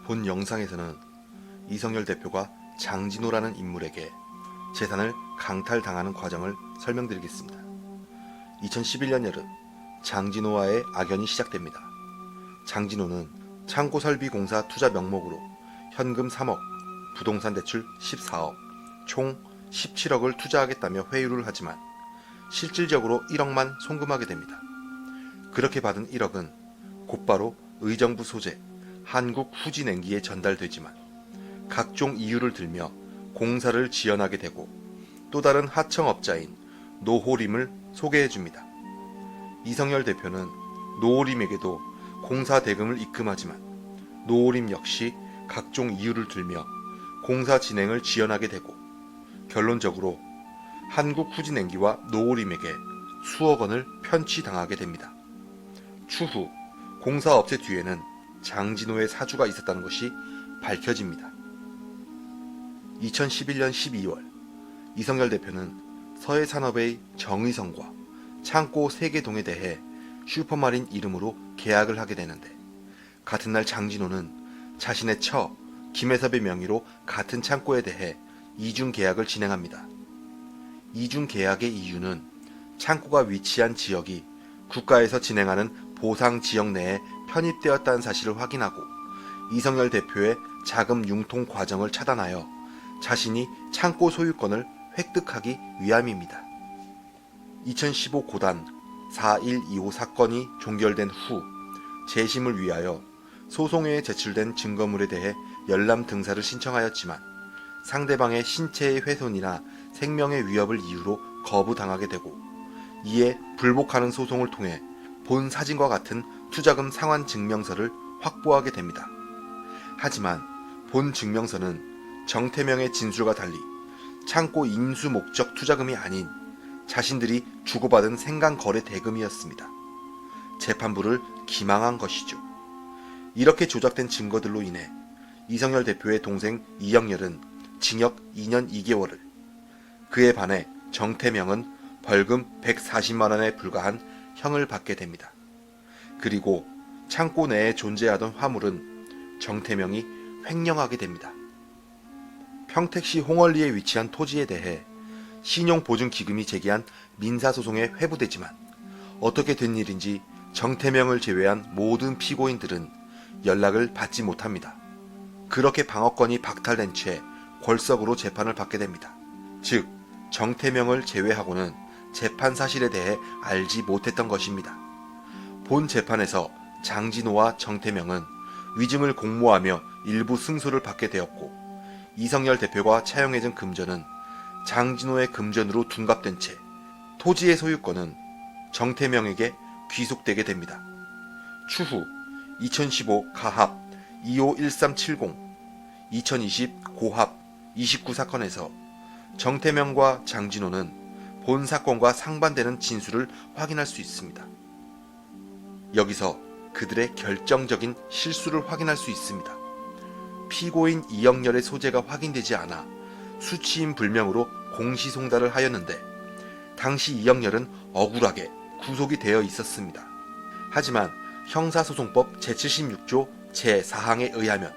본 영상에서는 이성열 대표가 장진호라는 인물에게 재산을 강탈당하는 과정을 설명드리겠습니다. 2011년 여름 장진호와의 악연이 시작됩니다. 장진호는 창고설비공사 투자 명목으로 현금 3억, 부동산 대출 14억, 총 17억을 투자하겠다며 회유를 하지만 실질적으로 1억만 송금하게 됩니다. 그렇게 받은 1억은 곧바로 의정부 소재 한국후진эн기에 전달되지만 각종 이유를 들며 공사를 지연하게 되고 또 다른 하청업자인 노호림을 소개해줍니다. 이성열 대표는 노호림에게도 공사 대금을 입금하지만 노호림 역시 각종 이유를 들며 공사 진행을 지연하게 되고 결론적으로 한국후진эн기와 노호림에게 수억 원을 편취당하게 됩니다. 추후 공사업체 뒤에는 장진호의 사주가 있었다는 것이 밝혀집니다. 2011년 12월 이성열 대표는 서해산업의 정의성과 창고 3개 동에 대해 슈퍼마린 이름으로 계약을 하게 되는데 같은 날 장진호는 자신의 처 김혜섭의 명의로 같은 창고에 대해 이중 계약을 진행합니다. 이중 계약의 이유는 창고가 위치한 지역이 국가에서 진행하는 보상 지역 내에 편입되었다는 사실을 확인하고 이성열 대표의 자금 융통 과정을 차단하여 자신이 창고 소유권을 획득하기 위함입니다. 2015 고단 4125 사건이 종결된 후 재심을 위하여 소송회에 제출된 증거물에 대해 열람 등사를 신청하였지만 상대방의 신체의 훼손이나 생명의 위협을 이유로 거부당하게 되고 이에 불복하는 소송을 통해 본 사진과 같은 투자금 상환 증명서를 확보하게 됩니다. 하지만 본 증명서는 정태명의 진술과 달리 창고 인수 목적 투자금이 아닌 자신들이 주고받은 생강 거래 대금이었습니다. 재판부를 기망한 것이죠. 이렇게 조작된 증거들로 인해 이성열 대표의 동생 이영렬은 징역 2년 2개월을, 그에 반해 정태명은 벌금 140만 원에 불과한 형을 받게 됩니다. 그리고 창고 내에 존재하던 화물은 정태명이 횡령하게 됩니다. 평택시 홍월리에 위치한 토지에 대해 신용보증기금이 제기한 민사소송에 회부되지만 어떻게 된 일인지 정태명을 제외한 모든 피고인들은 연락을 받지 못합니다. 그렇게 방어권이 박탈된 채 골석으로 재판을 받게 됩니다. 즉 정태명을 제외하고는 재판 사실에 대해 알지 못했던 것입니다. 본 재판에서 장진호와 정태명은 위증을 공모하며 일부 승소를 받게 되었고 이성열 대표가 차용해준 금전은 장진호의 금전으로 둔갑된 채 토지의 소유권은 정태명에게 귀속되게 됩니다. 추후 2015 가합 251370, 2020 고합 29 사건에서 정태명과 장진호는 본 사건과 상반되는 진술을 확인할 수 있습니다. 여기서 그들의 결정적인 실수를 확인할 수 있습니다. 피고인 이영렬의 소재가 확인되지 않아 수치인 불명으로 공시송달을 하였는데 당시 이영렬은 억울하게 구속이 되어 있었습니다. 하지만 형사소송법 제76조 제4항에 의하면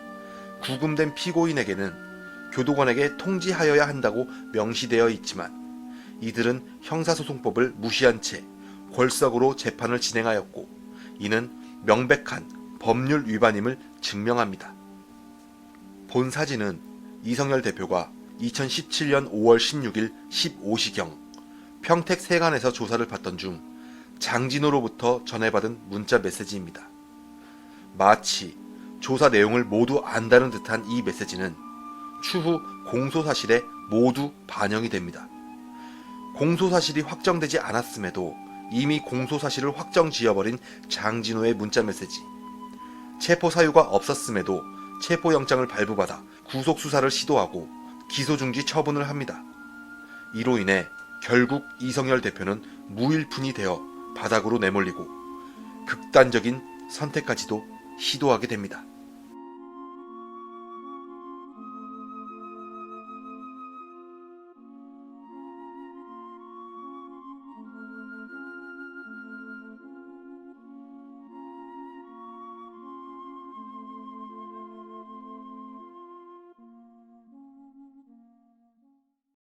구금된 피고인에게는 교도관에게 통지하여야 한다고 명시되어 있지만 이들은 형사소송법을 무시한 채 골석으로 재판을 진행하였고 이는 명백한 법률 위반임을 증명합니다. 본 사진은 이성열 대표가 2017년 5월 16일 15시경 평택 세관에서 조사를 받던 중 장진호로부터 전해받은 문자 메시지입니다. 마치 조사 내용을 모두 안다는 듯한 이 메시지는 추후 공소사실에 모두 반영이 됩니다. 공소사실이 확정되지 않았음에도 이미 공소사실을 확정지어버린 장진호의 문자 메시지, 체포 사유가 없었음에도 체포영장을 발부받아 구속수사를 시도하고 기소중지 처분을 합니다. 이로 인해 결국 이성열 대표는 무일푼이 되어 바닥으로 내몰리고 극단적인 선택까지도 시도하게 됩니다.